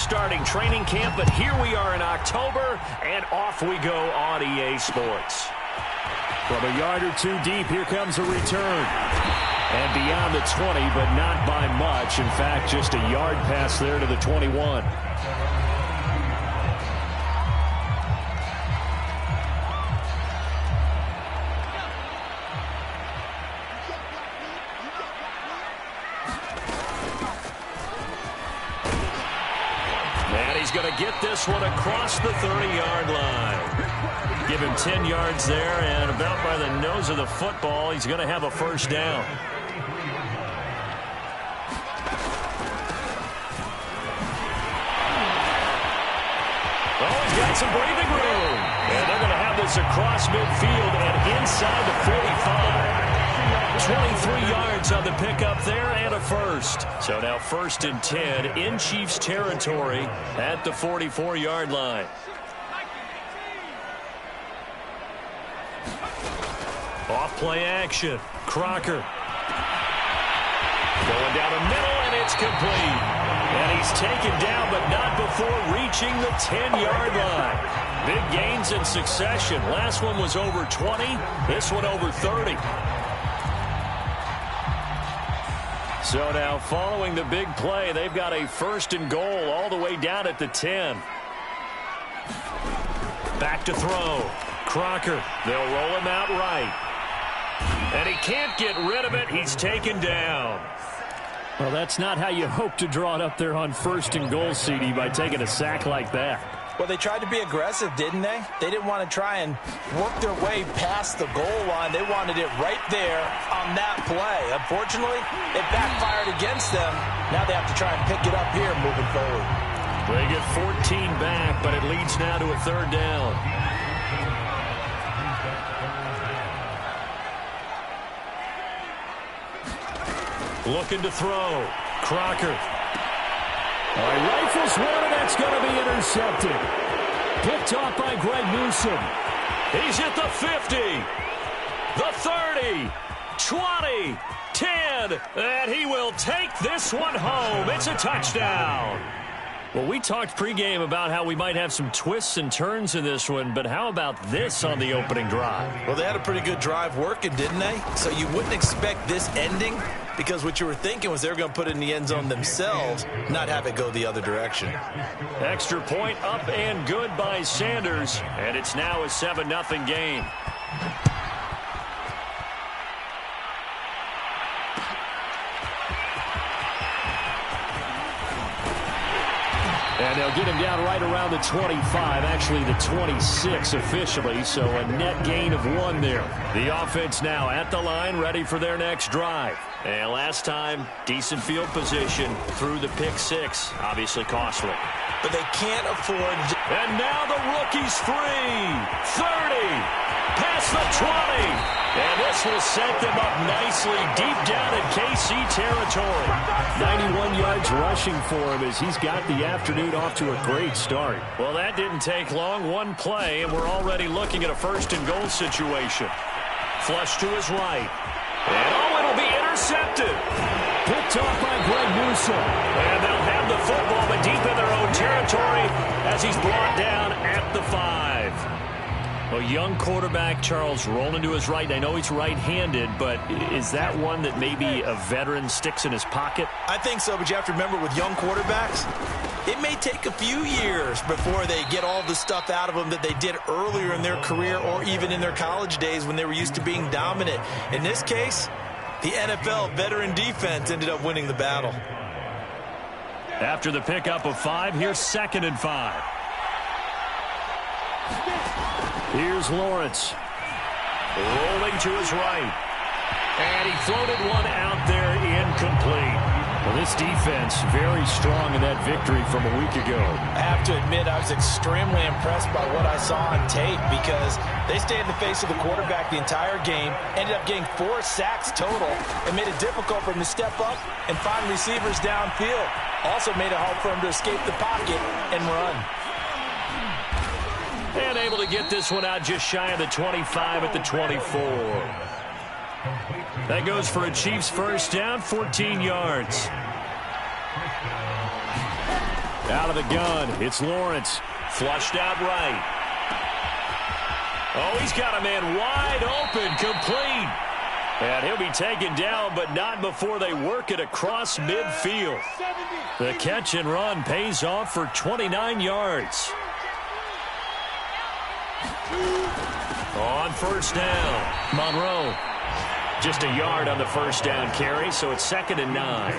starting training camp, but here we are in October, and off we go on EA Sports. From a yard or two deep, here comes a return. And beyond the 20, but not by much. In fact, just a yard pass there to the 21. And he's going to get this one across the 30-yard line. Give him 10 yards there, and about by the nose of the football, he's going to have a first down. Oh, he's got some breathing room. And they're going to have this across midfield and inside the 45. 23 yards on the pickup there and a first. So now 1st and 10 in Chiefs territory at the 44-yard line. Off play action. Crocker. Going down the middle, and it's complete. And he's taken down, but not before reaching the 10-yard line. Big gains in succession. Last one was over 20. This one over 30. So now following the big play, they've got a 1st and goal all the way down at the 10. Back to throw. Crocker. They'll roll him out right. And he can't get rid of it. He's taken down. Well, that's not how you hope to draw it up there on 1st and goal, CD, by taking a sack like that. Well, they tried to be aggressive, didn't they? They didn't want to try and work their way past the goal line. They wanted it right there on that play. Unfortunately, it backfired against them. Now they have to try and pick it up here moving forward. They get 14 back, but it leads now to a 3rd down. Looking to throw. Crocker. All right, rifles one, and that's going to be intercepted. Picked off by Greg Newsome. He's at the 50, the 30, 20, 10, and he will take this one home. It's a touchdown. Well, we talked pregame about how we might have some twists and turns in this one, but how about this on the opening drive? Well, they had a pretty good drive working, didn't they? So you wouldn't expect this ending, because what you were thinking was they were going to put it in the end zone themselves, not have it go the other direction. Extra point up and good by Sanders, and it's now a 7-0 game. And they'll get him down right around the 25, actually the 26 officially, so a net gain of 1 there. The offense now at the line, ready for their next drive. And last time, decent field position through the pick 6, obviously costly. But they can't afford... And now the rookie's free. 30, past the 20. And this will set them up nicely deep down in KC territory. 91 yards rushing for him as he's got the afternoon off to a great start. Well, that didn't take long. One play, and we're already looking at a 1st and goal situation. Flush to his right. And, oh, it'll be intercepted. Picked off by Greg Newsome. And they'll have the football, but deep in their own territory as he's brought down at the 5. A young quarterback, Charles, rolling to his right. I know he's right-handed, but is that one that maybe a veteran sticks in his pocket? I think so, but you have to remember with young quarterbacks, it may take a few years before they get all the stuff out of them that they did earlier in their career or even in their college days when they were used to being dominant. In this case, the NFL veteran defense ended up winning the battle. After the pickup of 5, here's 2nd and 5. Here's Lawrence. Rolling to his right. And he floated one out there incomplete. Well, this defense very strong in that victory from a week ago. I have to admit, I was extremely impressed by what I saw on tape because they stayed in the face of the quarterback the entire game, ended up getting 4 sacks total, and made it difficult for him to step up and find receivers downfield. Also made it hard for him to escape the pocket and run. And able to get this one out just shy of the 25 at the 24. That goes for a Chiefs 1st down, 14 yards. Out of the gun, it's Lawrence. Flushed out right. Oh, he's got a man wide open, complete. And he'll be taken down, but not before they work it across midfield. The catch and run pays off for 29 yards. On first down, Monroe. Just a yard on the first down carry, so it's 2nd and 9.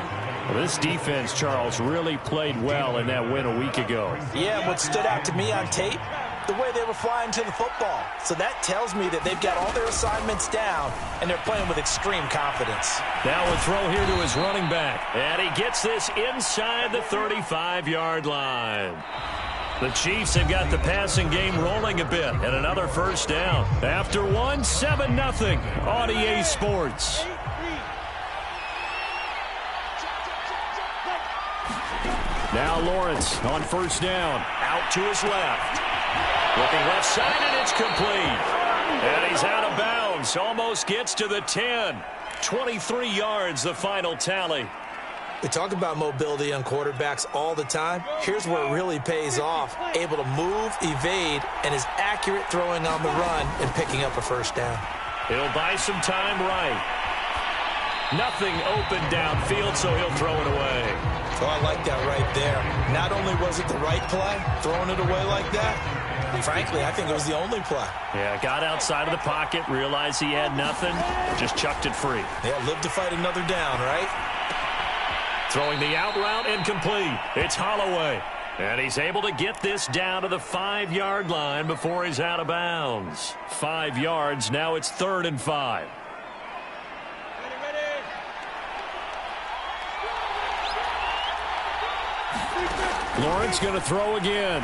Well, this defense, Charles, really played well in that win a week ago. Yeah, what stood out to me on tape, the way they were flying to the football. So that tells me that they've got all their assignments down, and they're playing with extreme confidence. Now a throw here to his running back. And he gets this inside the 35-yard line. The Chiefs have got the passing game rolling a bit, and another first down. After one, 7-0 on EA Sports. Now Lawrence on first down. Out to his left. Looking left side, and it's complete. And he's out of bounds. Almost gets to the 10. 23 yards, the final tally. We talk about mobility on quarterbacks all the time. Here's where it really pays off. Able to move, evade, and is accurate throwing on the run and picking up a first down. He'll buy some time right. Nothing open downfield, so he'll throw it away. Oh, I like that right there. Not only was it the right play, throwing it away like that, frankly, I think it was the only play. Yeah, got outside of the pocket, realized he had nothing, just chucked it free. Yeah, live to fight another down, right? Throwing the out route incomplete. It's Holloway. And he's able to get this down to the 5-yard line before he's out of bounds. 5 yards, now it's 3rd and 5. Lawrence going to throw again.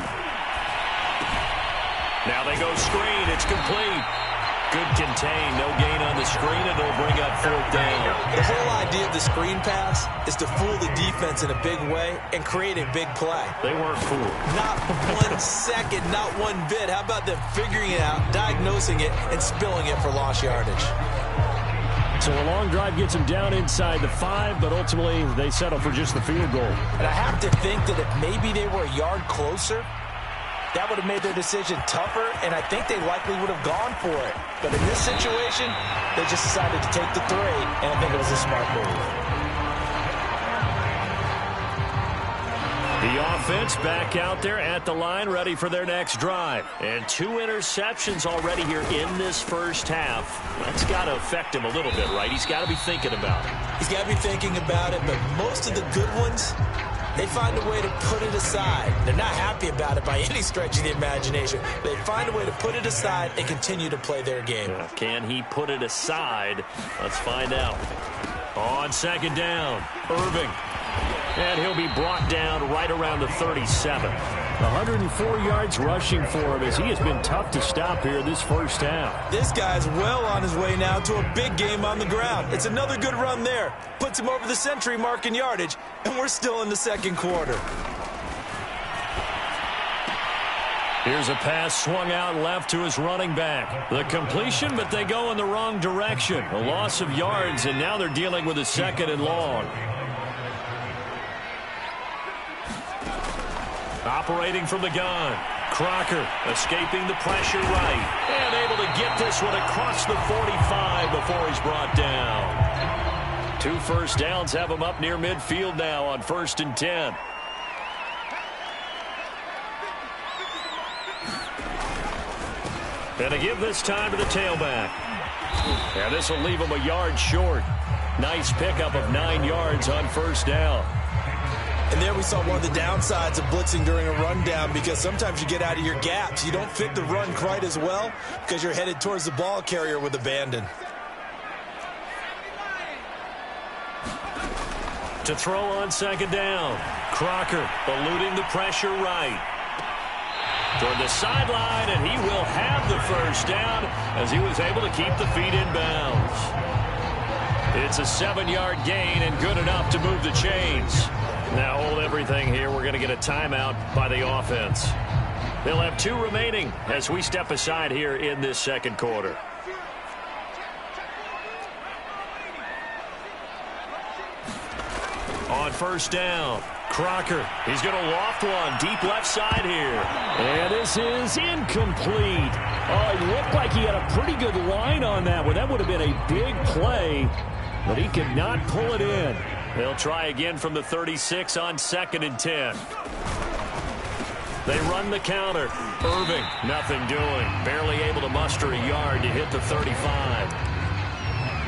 Now they go screen. It's complete. Good contain. No gain on the screen, and it'll bring up 4th down. The whole idea of the screen pass is to fool the defense in a big way and create a big play. They weren't fooled. Not 1 second, not one bit. How about them figuring it out, diagnosing it, and spilling it for lost yardage? So a long drive gets them down inside the 5, but ultimately they settle for just the field goal. And I have to think that if maybe they were a yard closer, that would have made their decision tougher, and I think they likely would have gone for it. But in this situation, they just decided to take the 3, and I think it was a smart move. The offense back out there at the line, ready for their next drive. And 2 interceptions already here in this first half. That's got to affect him a little bit, right? He's got to be thinking about it. He's got to be thinking about it, but most of the good ones, they find a way to put it aside. They're not happy about it by any stretch of the imagination. They find a way to put it aside and continue to play their game. Can he put it aside? Let's find out. On 2nd down, Irving. And he'll be brought down right around the 37. 104 yards rushing for him as he has been tough to stop here this first half. This guy's well on his way now to a big game on the ground. It's another good run there. Puts him over the century mark in yardage, and we're still in the 2nd quarter. Here's a pass swung out left to his running back. The completion, but they go in the wrong direction. A loss of yards, and now they're dealing with a 2nd and long. Operating from the gun. Crocker escaping the pressure right. And able to get this one across the 45 before he's brought down. 2 first downs have him up near midfield now on 1st and 10. And to give this time to the tailback. And this will leave him a yard short. Nice pickup of 9 yards on 1st down. And there we saw one of the downsides of blitzing during a rundown, because sometimes you get out of your gaps. You don't fit the run quite as well because you're headed towards the ball carrier with abandon. To throw on 2nd down. Crocker eluding the pressure right. Toward the sideline, and he will have the first down as he was able to keep the feet in bounds. It's a 7-yard gain and good enough to move the chains. Now hold everything here. We're going to get a timeout by the offense. They'll have 2 remaining as we step aside here in this 2nd quarter. On 1st down, Crocker, he's going to loft one deep left side here. And this is incomplete. Oh, it looked like he had a pretty good line on that one. That would have been a big play, but he could not pull it in. They'll try again from the 36 on 2nd and 10. They run the counter. Irving, nothing doing. Barely able to muster a yard to hit the 35.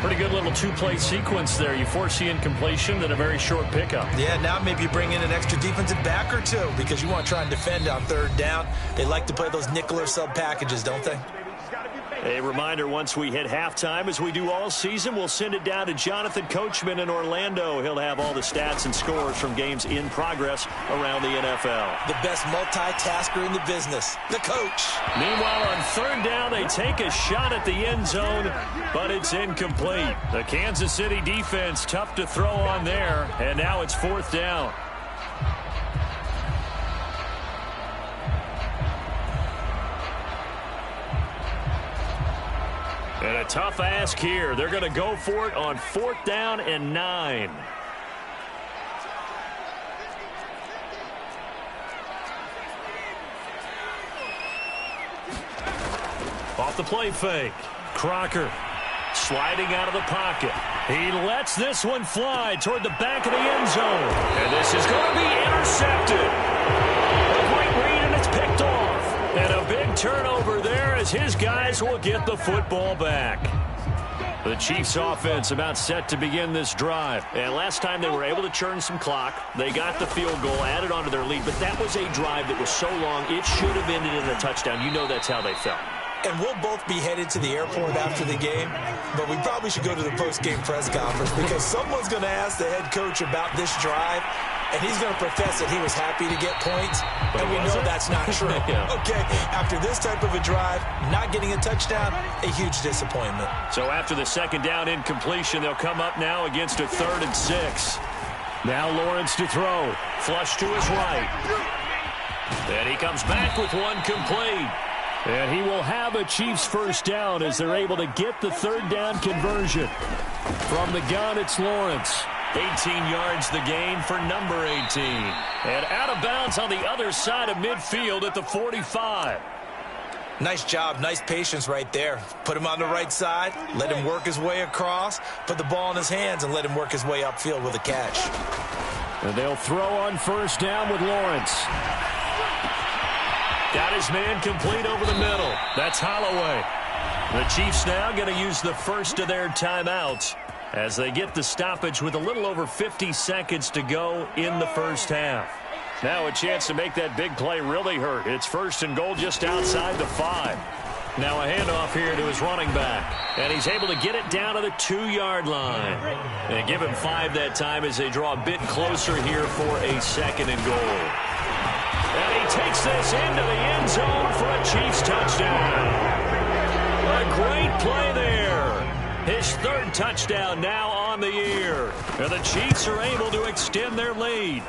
Pretty good little two-play sequence there. You force the incompletion, then a very short pickup. Yeah, now maybe you bring in an extra defensive back or two because you want to try and defend on 3rd down. They like to play those nickel or sub packages, don't they? A reminder, once we hit halftime, as we do all season, we'll send it down to Jonathan Coachman in Orlando. He'll have all the stats and scores from games in progress around the NFL. The best multitasker in the business, the coach. Meanwhile, on 3rd down, they take a shot at the end zone, but it's incomplete. The Kansas City defense tough to throw on there, and now it's 4th down. And a tough ask here. They're going to go for it on 4th down and 9. Off the play fake. Crocker sliding out of the pocket. He lets this one fly toward the back of the end zone. And this is going to be intercepted. A great read, and it's picked off. And a big turnover there as his guys will get the football back. The Chiefs offense about set to begin this drive. And last time they were able to churn some clock. They got the field goal, added onto their lead. But that was a drive that was so long, it should have ended in a touchdown. You know that's how they felt. And we'll both be headed to the airport after the game, but we probably should go to the post-game press conference because someone's going to ask the head coach about this drive, and he's going to profess that he was happy to get points, and we know that's not true. Yeah. Okay, after this type of a drive, not getting a touchdown, a huge disappointment. So after the 2nd down incompletion, they'll come up now against a 3rd and 6. Now Lawrence to throw. Flush to his right. And he comes back with one complete. And he will have a Chiefs 1st down as they're able to get the 3rd down conversion. From the gun, it's Lawrence. 18 yards the gain for number 18. And out of bounds on the other side of midfield at the 45. Nice job, nice patience right there. Put him on the right side, let him work his way across, put the ball in his hands, and let him work his way upfield with a catch. And they'll throw on 1st down with Lawrence. Got his man complete over the middle. That's Holloway. The Chiefs now going to use the first of their timeouts as they get the stoppage with a little over 50 seconds to go in the 1st half. Now a chance to make that big play really hurt. It's 1st and goal just outside the 5. Now a handoff here to his running back. And he's able to get it down to the 2-yard line. And give him 5 that time as they draw a bit closer here for a 2nd and goal. And he takes this into the end zone for a Chiefs touchdown. A great play there. His 3rd touchdown now on the year. And the Chiefs are able to extend their lead.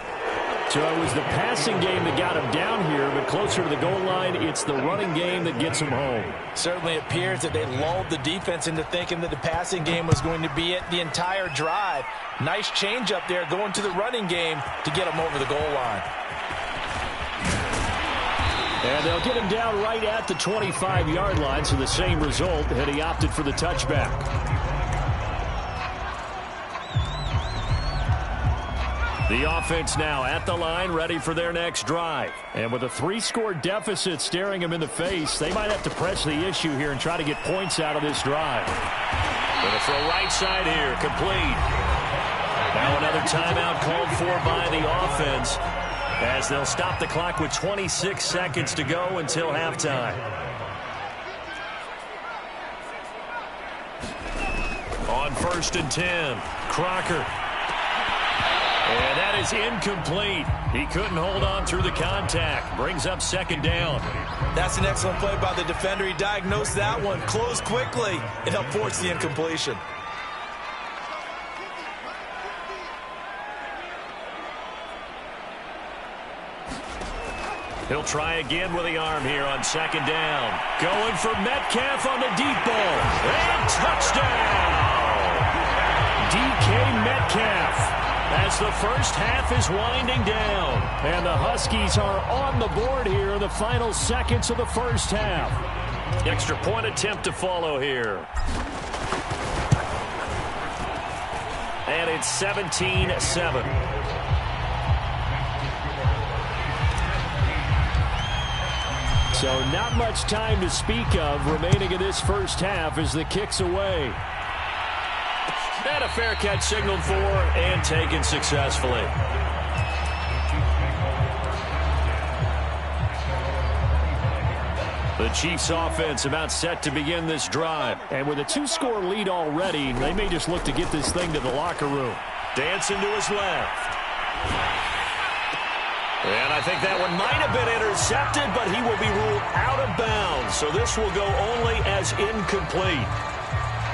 So it was the passing game that got him down here, but closer to the goal line, it's the running game that gets him home. Certainly appears that they lulled the defense into thinking that the passing game was going to be it the entire drive. Nice change up there going to the running game to get him over the goal line. And they'll get him down right at the 25-yard line, so the same result, and he opted for the touchback. The offense now at the line, ready for their next drive. And with a 3-score deficit staring him in the face, they might have to press the issue here and try to get points out of this drive. Going to throw right side here, complete. Now another timeout called for by the offense, as they'll stop the clock with 26 seconds to go until halftime. On 1st and 10, Crocker. And that is incomplete. He couldn't hold on through the contact. Brings up 2nd down. That's an excellent play by the defender. He diagnosed that one, closed quickly, and helped force the incompletion. He'll try again with the arm here on 2nd down. Going for Metcalf on the deep ball. And touchdown! DK Metcalf. as the first half is winding down. And the Huskies are on the board here in the final seconds of the first half. Extra point attempt to follow here. And it's 17-7. So not much time to speak of remaining in this first half as the kick's away. And a fair catch signaled for and taken successfully. The Chiefs offense about set to begin this drive. And with a 2-score lead already, they may just look to get this thing to the locker room. Dancing to his left. And I think that one might have been intercepted, but he will be ruled out of bounds. So this will go only as incomplete.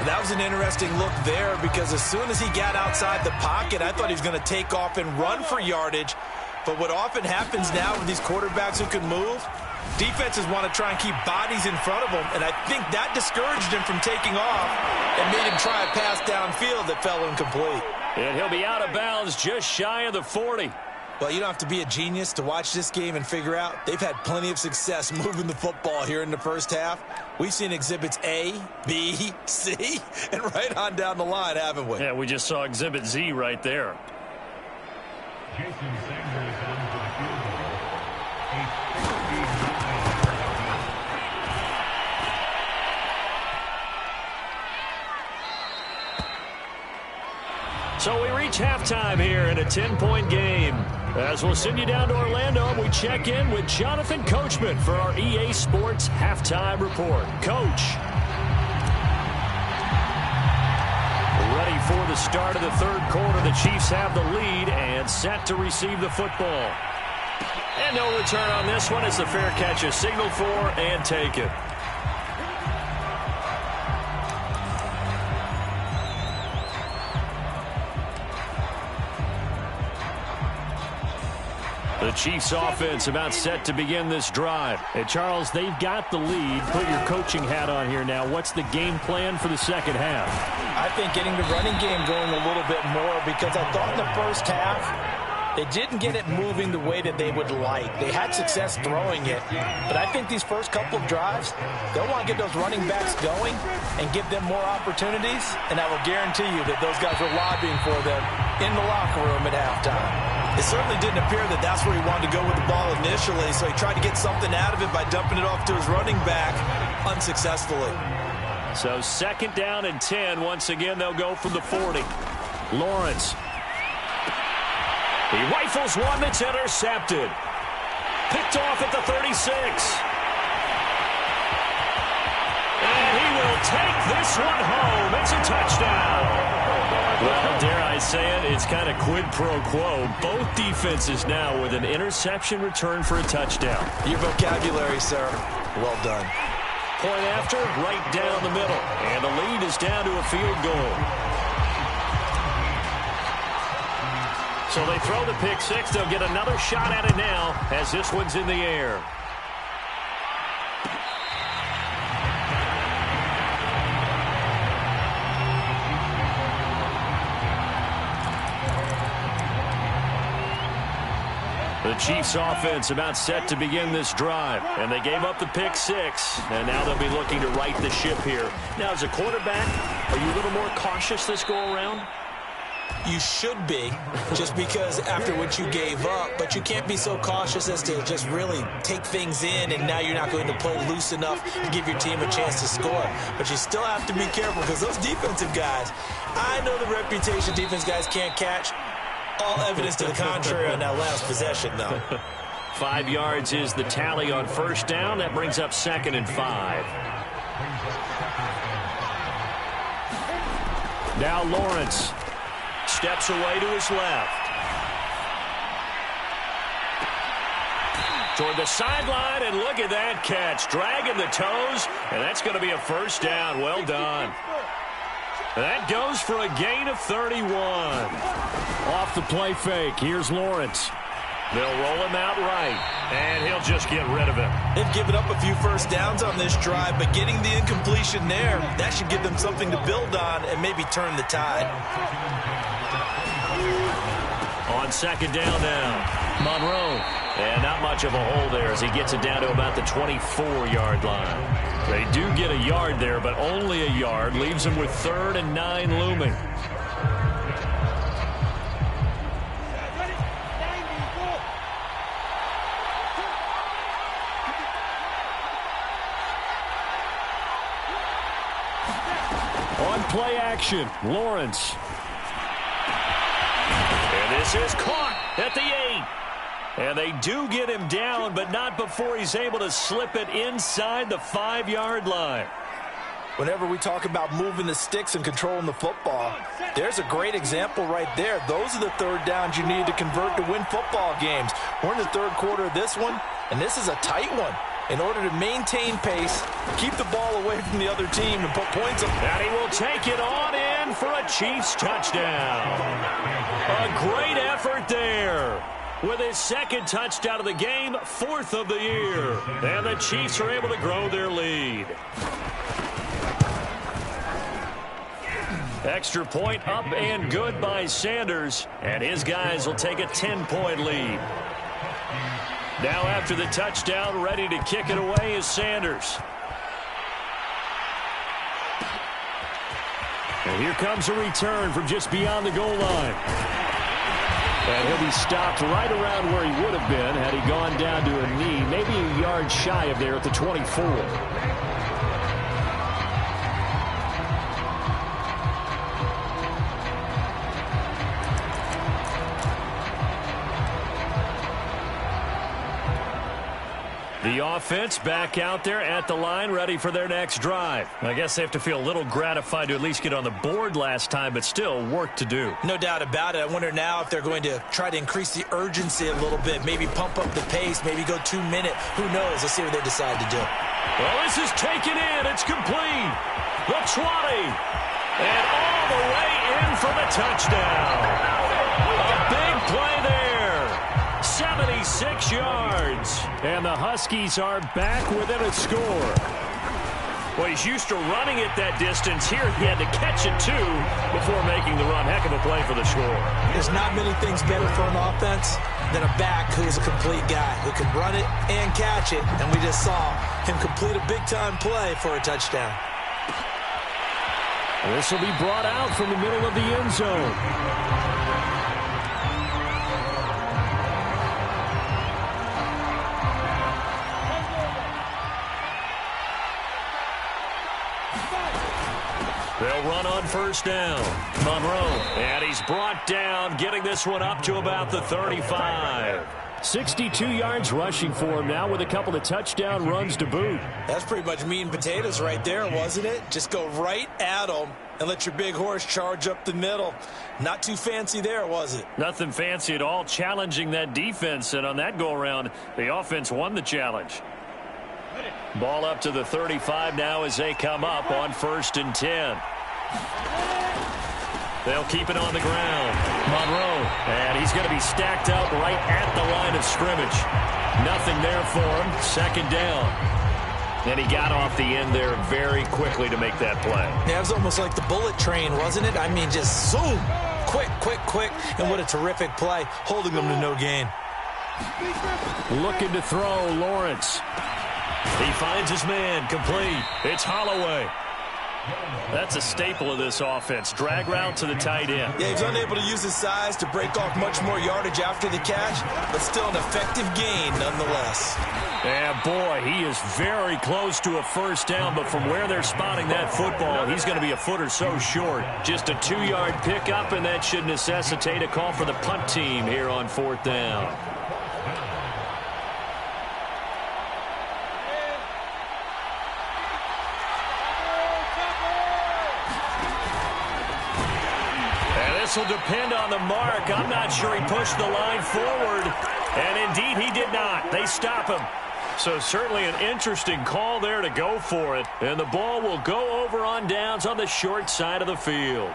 That was an interesting look there because as soon as he got outside the pocket, I thought he was going to take off and run for yardage. But what often happens now with these quarterbacks who can move, defenses want to try and keep bodies in front of them, and I think that discouraged him from taking off and made him try a pass downfield that fell incomplete. And he'll be out of bounds just shy of the 40. Well, you don't have to be a genius to watch this game and figure out they've had plenty of success moving the football here in the first half. We've seen exhibits A, B, C, and right on down the line, haven't we? Yeah, we just saw exhibit Z right there. Jason Sanders on for the field goal. So we reach halftime here in a 10-point game. As we'll send you down to Orlando, and we check in with Jonathan Coachman for our EA Sports Halftime Report. Coach. Ready for the start of the third quarter. The Chiefs have the lead and set to receive the football. And no return on this one as the fair catch is signaled for and taken. The Chiefs offense about set to begin this drive. And Charles, they've got the lead. Put your coaching hat on here now. What's the game plan for the second half? I think getting the running game going a little bit more because I thought in the first half they didn't get it moving the way that they would like. They had success throwing it, but I think these first couple of drives, they'll want to get those running backs going and give them more opportunities, and I will guarantee you that those guys were lobbying for them in the locker room at halftime. It certainly didn't appear that that's where he wanted to go with the ball initially, so he tried to get something out of it by dumping it off to his running back unsuccessfully. So second down and 10. Once again, they'll go from the 40. Lawrence. He rifles one that's intercepted. Picked off at the 36. And he will take this one home. It's a touchdown. Well, dare I say it, it's kind of quid pro quo. Both defenses now with an interception return for a touchdown. Your vocabulary, sir. Well done. Point after, right down the middle. And the lead is down to a field goal. So they throw the pick six. They'll get another shot at it now as this one's in the air. The Chiefs offense about set to begin this drive. And they gave up the pick six. And now they'll be looking to right the ship here. Now, as a quarterback, are you a little more cautious this go around? You should be, just because after what you gave up, but you can't be so cautious as to just really take things in, and now you're not going to play loose enough to give your team a chance to score. But you still have to be careful because those defensive guys, I know the reputation defense guys can't catch. All evidence to the contrary on that last possession, though. 5 yards is the tally on first down. That brings up 2nd and 5. Now Lawrence. Steps away to his left. Toward the sideline, and look at that catch. Dragging the toes, and that's going to be a first down. Well done. That goes for a gain of 31. Off the play fake. Here's Lawrence. They'll roll him out right, and he'll just get rid of it. They've given up a few first downs on this drive, but getting the incompletion there, that should give them something to build on and maybe turn the tide. On second down now, Monroe. And not much of a hole there as he gets it down to about the 24-yard line. They do get a yard there, but only a yard. Leaves them with 3rd and 9 looming. On play action, Lawrence. And this is caught at the 8. And they do get him down, but not before he's able to slip it inside the 5-yard line. Whenever we talk about moving the sticks and controlling the football, there's a great example right there. Those are the 3rd downs you need to convert to win football games. We're in the 3rd quarter of this one, and this is a tight one. In order to maintain pace, keep the ball away from the other team and put points up. And he will take it on in for a Chiefs touchdown. A great effort there. With his 2nd touchdown of the game, 4th of the year. And the Chiefs are able to grow their lead. Extra point up and good by Sanders. And his guys will take a 10-point lead. Now after the touchdown, ready to kick it away is Sanders. And here comes a return from just beyond the goal line. And he'll be stopped right around where he would have been had he gone down to a knee, maybe a yard shy of there at the 24. The offense back out there at the line, ready for their next drive. I guess they have to feel a little gratified to at least get on the board last time, but still work to do. No doubt about it. I wonder now if they're going to try to increase the urgency a little bit, maybe pump up the pace, maybe go 2-minute. Who knows? Let's see what they decide to do. Well, this is taken in. It's complete. The 20. And all the way in for the touchdown. A big play there. 76 yards. And the Huskies are back within a score. Well, he's used to running it that distance. Here he had to catch it, too, before making the run. Heck of a play for the score. There's not many things better for an offense than a back who is a complete guy, who can run it and catch it. And we just saw him complete a big-time play for a touchdown. This will be brought out from the middle of the end zone. They'll run on first down. Monroe, and he's brought down, getting this one up to about the 35. 62 yards rushing for him now with a couple of touchdown runs to boot. That's pretty much meat and potatoes right there, wasn't it? Just go right at them and let your big horse charge up the middle. Not too fancy there, was it? Nothing fancy at all, challenging that defense, and on that go-around, the offense won the challenge. Ball up to the 35 now as they come up on 1st and 10. They'll keep it on the ground. Monroe, and he's going to be stacked up right at the line of scrimmage. Nothing there for him. 2nd down. And he got off the end there very quickly to make that play. Yeah, it was almost like the bullet train, wasn't it? I mean, just zoom. Quick, quick, quick. And what a terrific play, holding them to no gain. Looking to throw, Lawrence. He finds his man, complete. It's Holloway. That's a staple of this offense. Drag route to the tight end. Yeah, he's unable to use his size to break off much more yardage after the catch, but still an effective gain nonetheless. Yeah, boy, he is very close to a first down, but from where they're spotting that football, he's going to be a foot or so short. Just a 2-yard pickup, and that should necessitate a call for the punt team here on 4th down. This will depend on the mark. I'm not sure he pushed the line forward. And indeed, he did not. They stop him. So certainly an interesting call there to go for it. And the ball will go over on downs on the short side of the field.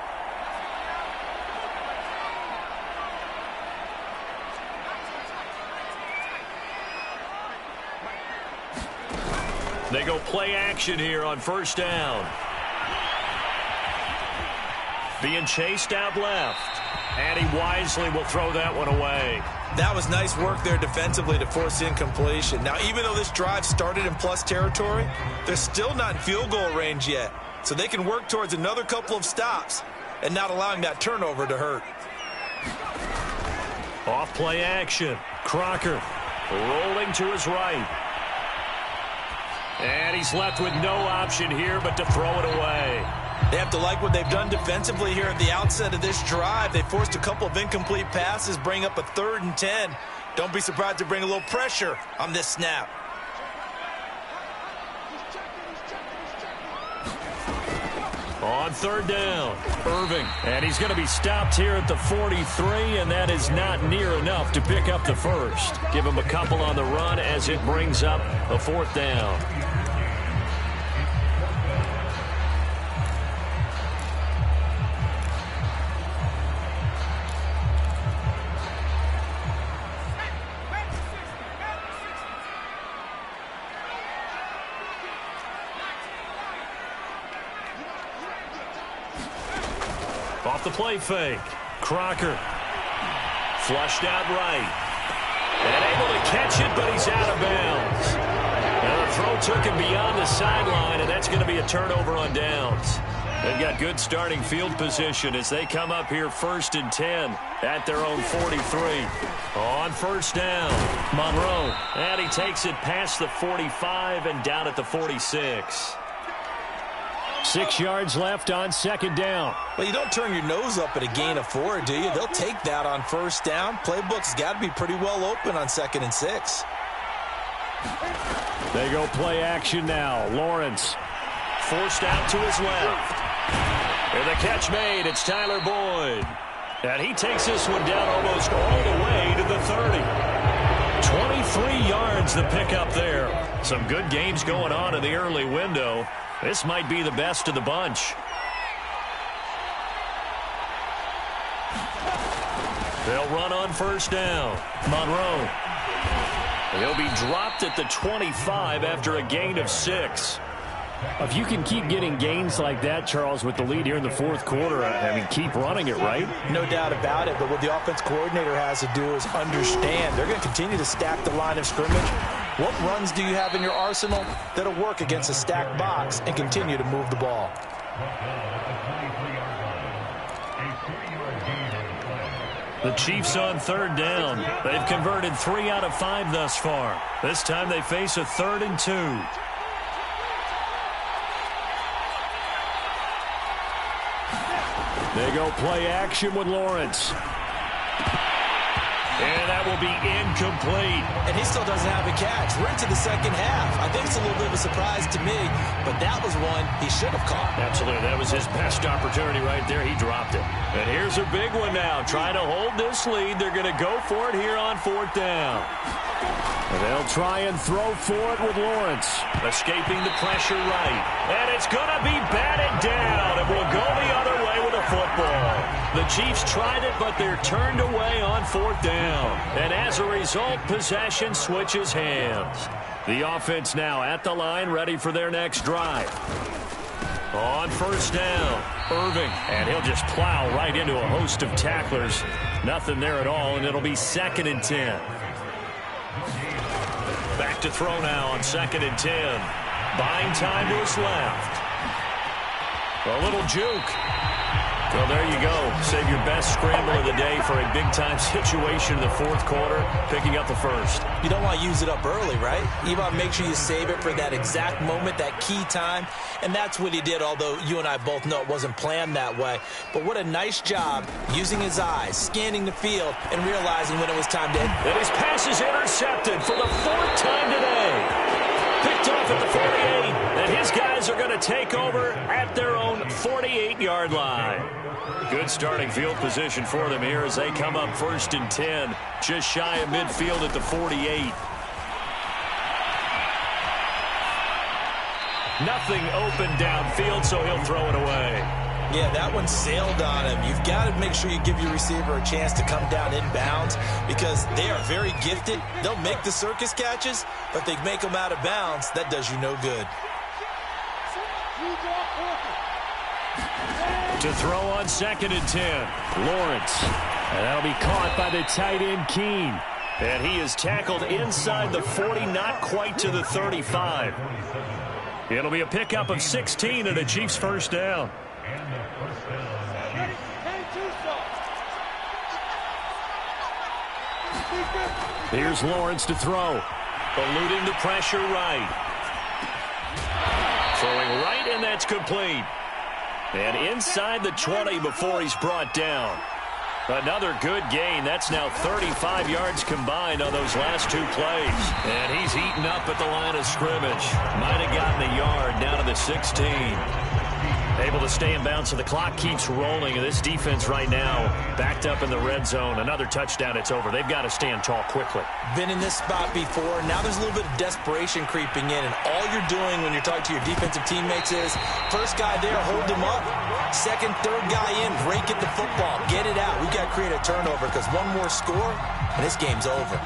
They go play action here on 1st down. Being chased out left. And he wisely will throw that one away. That was nice work there defensively to force incompletion. Now, even though this drive started in plus territory, they're still not in field goal range yet. So they can work towards another couple of stops and not allowing that turnover to hurt. Off play action. Crocker rolling to his right. And he's left with no option here but to throw it away. They have to like what they've done defensively here at the outset of this drive. They forced a couple of incomplete passes, bring up a 3rd and 10. Don't be surprised to bring a little pressure on this snap. On 3rd down, Irving. And he's going to be stopped here at the 43, and that is not near enough to pick up the first. Give him a couple on the run as it brings up a 4th down. Off the play fake. Crocker. Flushed out right. And able to catch it, but he's out of bounds. And the throw took him beyond the sideline, and that's going to be a turnover on downs. They've got good starting field position as they come up here 1st and 10 at their own 43. On 1st down, Monroe. And he takes it past the 45 and down at the 46. 6 yards left on 2nd down. Well, you don't turn your nose up at a gain of 4, do you? They'll take that on 1st down. Playbook's got to be pretty well open on 2nd and 6. They go play action now. Lawrence. Forced out to his left. And the catch made. It's Tyler Boyd. And he takes this one down almost all the way to the 30. 23 yards the pickup there. Some good games going on in the early window. This might be the best of the bunch. They'll run on 1st down. Monroe. He'll be dropped at the 25 after a gain of 6. If you can keep getting gains like that, Charles, with the lead here in the 4th quarter, I mean, keep running it, right? No doubt about it, but what the offense coordinator has to do is understand they're going to continue to stack the line of scrimmage. What runs do you have in your arsenal that'll work against a stacked box and continue to move the ball? The Chiefs on 3rd down. They've converted 3 out of 5 thus far. This time they face a 3rd and 2. They go play action with Lawrence. And that will be incomplete. And he still doesn't have a catch. We're into the 2nd half. I think it's a little bit of a surprise to me, but that was one he should have caught. Absolutely. That was his best opportunity right there. He dropped it. And here's a big one now. Trying to hold this lead. They're going to go for it here on 4th down. And they'll try and throw for it with Lawrence. Escaping the pressure right. And it's going to be batted down. And will go the other way with a football. The Chiefs tried it, but they're turned away on 4th down. And as a result, possession switches hands. The offense now at the line, ready for their next drive. On 1st down, Irving. And he'll just plow right into a host of tacklers. Nothing there at all, and it'll be 2nd and 10. Back to throw now on 2nd and 10. Buying time to his left. A little juke. Well, there you go. Save your best scramble of the day for a big-time situation in the 4th quarter, picking up the first. You don't want to use it up early, right? You want to make sure you save it for that exact moment, that key time, and that's what he did, although you and I both know it wasn't planned that way. But what a nice job using his eyes, scanning the field, and realizing when it was time to hit. And his pass is intercepted for the 4th time today. Picked off at the 48, and his guys are going to take over at their own 48-yard line. Good starting field position for them here as they come up 1st and 10, just shy of midfield at the 48. Nothing open downfield, so he'll throw it away. Yeah, that one sailed on him. You've got to make sure you give your receiver a chance to come down inbounds because they are very gifted. They'll make the circus catches, but they make them out of bounds. That does you no good. To throw on 2nd and 10. Lawrence. And that'll be caught by the tight end, Keene. And he is tackled inside the 40, not quite to the 35. It'll be a pickup of 16 and a Chiefs first down. Here's Lawrence to throw. Eluding the pressure right. Throwing right, and that's complete. And inside the 20 before he's brought down. Another good gain. That's now 35 yards combined on those last 2 plays. And he's eaten up at the line of scrimmage. Might have gotten a yard down to the 16. Able to stay in bounds, so the clock keeps rolling. And this defense right now backed up in the red zone. Another touchdown, it's over. They've got to stand tall quickly. Been in this spot before. Now there's a little bit of desperation creeping in. And all you're doing when you're talking to your defensive teammates is, first guy there, hold him up. Second, third guy in, break at the football. Get it out. We've got to create a turnover because one more score, and this game's over.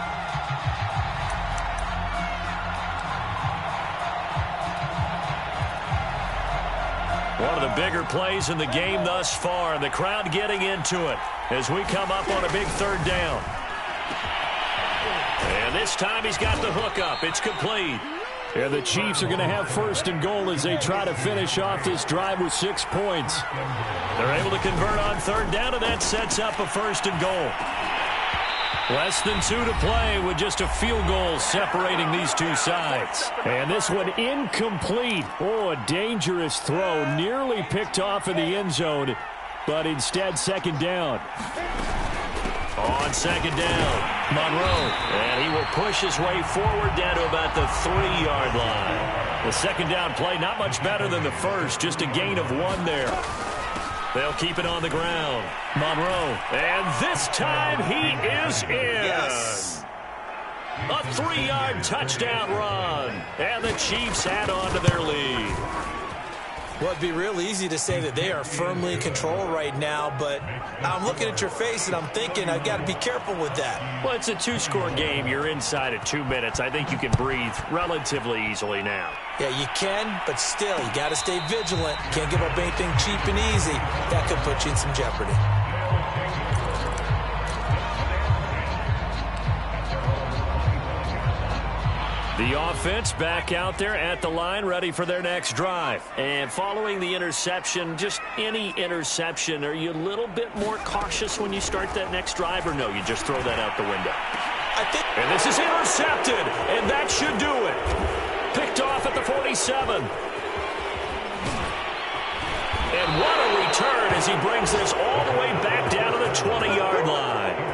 One of the bigger plays in the game thus far. The crowd getting into it as we come up on a big 3rd down. And this time he's got the hook up. It's complete. And the Chiefs are going to have 1st and goal as they try to finish off this drive with 6 points. They're able to convert on 3rd down, and that sets up a 1st and goal. Less than 2 to play with just a field goal separating these two sides. And this one incomplete. Oh, a dangerous throw. Nearly picked off in the end zone, but instead 2nd down. On 2nd down, Monroe. And he will push his way forward down to about the 3-yard line. The 2nd down play not much better than the first. Just a gain of 1 there. They'll keep it on the ground. Monroe. And this time he is in. Yes. A 3-yard touchdown run. And the Chiefs add on to their lead. Well, it'd be real easy to say that they are firmly in control right now, but I'm looking at your face and I'm thinking I've got to be careful with that. Well, it's a 2-score game. You're inside at 2 minutes. I think you can breathe relatively easily now. Yeah, you can, but still, you got to stay vigilant. Can't give up anything cheap and easy. That could put you in some jeopardy. The offense back out there at the line, ready for their next drive. And following the interception, just any interception, are you a little bit more cautious when you start that next drive, or no, you just throw that out the window? And this is intercepted, and that should do it. Picked off at the 47. And what a return as he brings this all the way back down to the 20-yard line.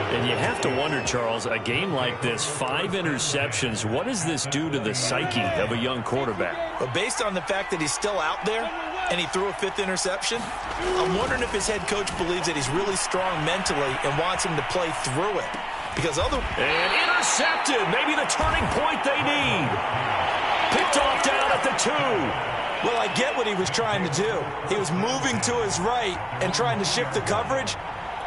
And you have to wonder, Charles, a game like this, 5 interceptions, what does this do to the psyche of a young quarterback? But based on the fact that he's still out there and he threw a 5th interception, I'm wondering if his head coach believes that he's really strong mentally and wants him to play through it. Because And intercepted, maybe the turning point they need. Picked off down at the 2. Well, I get what he was trying to do. He was moving to his right and trying to shift the coverage,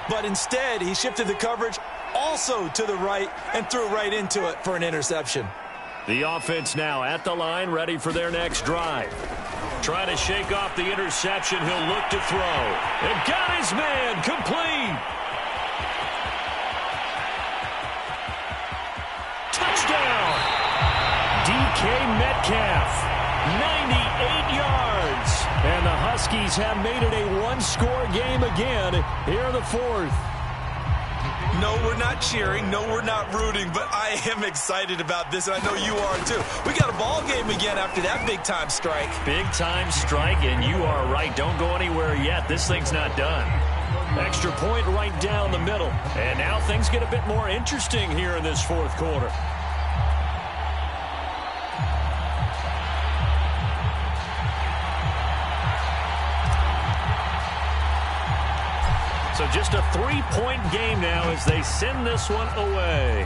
but instead he shifted the coverage also to the right and threw right into it for an interception. The offense now at the line, ready for their next drive. Trying to shake off the interception, he'll look to throw. And got his man, complete. Touchdown. DK Metcalf, 98 yards. And the Huskies have made it a 1-score game again here in the 4th. No, we're not cheering. No, we're not rooting, but I am excited about this, and I know you are too. We got a ball game again after that big-time strike. Big-time strike, and you are right. Don't go anywhere yet. This thing's not done. Extra point right down the middle. And now things get a bit more interesting here in this 4th quarter. So just a 3-point game now as they send this one away.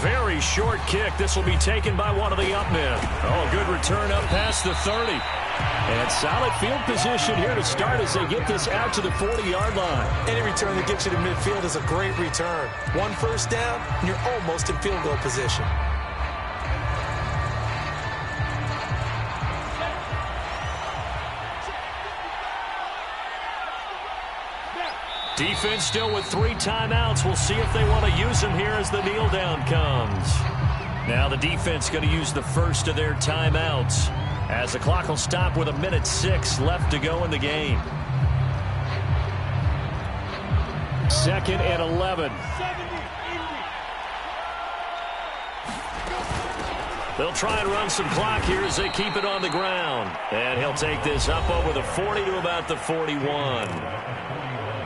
Very short kick. This will be taken by one of the up men. Oh, good return up past the 30. And solid field position here to start as they get this out to the 40-yard line. Any return that gets you to midfield is a great return. 1 first down, and you're almost in field goal position. Defense still with 3 timeouts. We'll see if they want to use them here as the kneel down comes. Now the defense going to use the first of their timeouts as the clock will stop with 1:06 left to go in the game. 2nd and 11. They'll try and run some clock here as they keep it on the ground. And he'll take this up over the 40 to about the 41.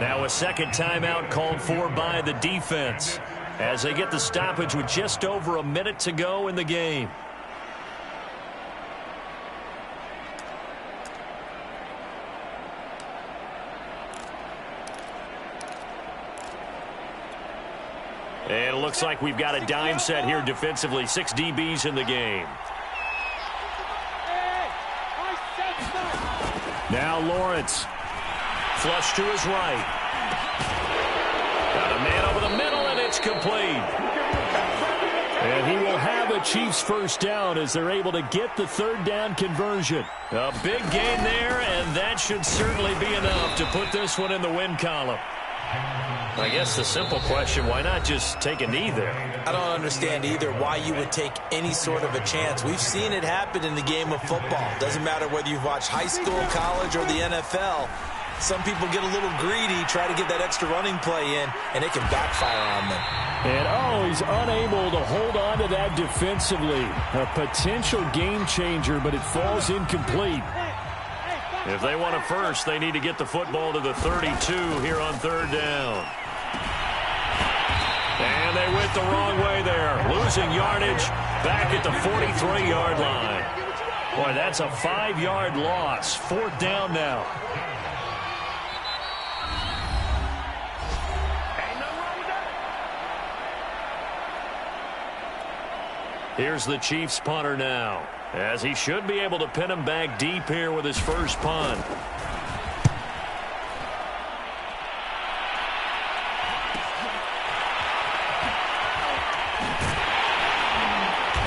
Now a second timeout called for by the defense as they get the stoppage with just over a minute to go in the game. And it looks like we've got a dime set here defensively. 6 DBs in the game. Now Lawrence. Flush to his right. Got a man over the middle, and it's complete. And he will have a Chiefs first down as they're able to get the 3rd down conversion. A big gain there, and that should certainly be enough to put this one in the win column. I guess the simple question, why not just take a knee there? I don't understand either why you would take any sort of a chance. We've seen it happen in the game of football. Doesn't matter whether you've watched high school, college, or the NFL. Some people get a little greedy, try to get that extra running play in, and it can backfire on them. And he's unable to hold on to that defensively. A potential game changer, but it falls incomplete. If they want a first, they need to get the football to the 32 here on 3rd down. And they went the wrong way there. Losing yardage back at the 43-yard line. Boy, that's a 5-yard loss. 4th down now. Here's the Chiefs punter now, as he should be able to pin him back deep here with his first punt.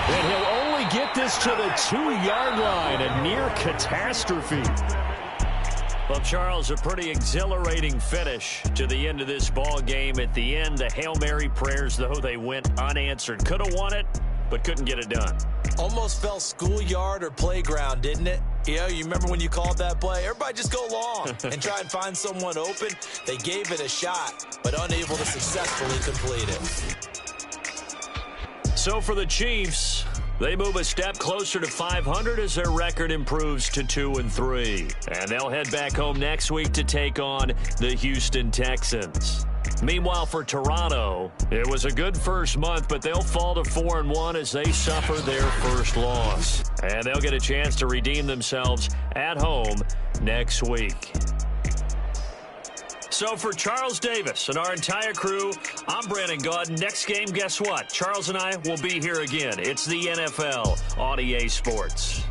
And he'll only get this to the 2-yard line, a near catastrophe. Well, Charles, a pretty exhilarating finish to the end of this ball game. At the end, the Hail Mary prayers, though, they went unanswered. Could have won it, but couldn't get it done. Almost felt schoolyard or playground, didn't it? You remember when you called that play? Everybody just go long and try and find someone open. They gave it a shot, but unable to successfully complete it. So for the Chiefs, they move a step closer to 500 as their record improves to 2-3. And they'll head back home next week to take on the Houston Texans. Meanwhile, for Toronto, it was a good first month, but they'll fall to 4-1 as they suffer their first loss. And they'll get a chance to redeem themselves at home next week. So for Charles Davis and our entire crew, I'm Brandon Gaudin. Next game, guess what? Charles and I will be here again. It's the NFL on EA Sports.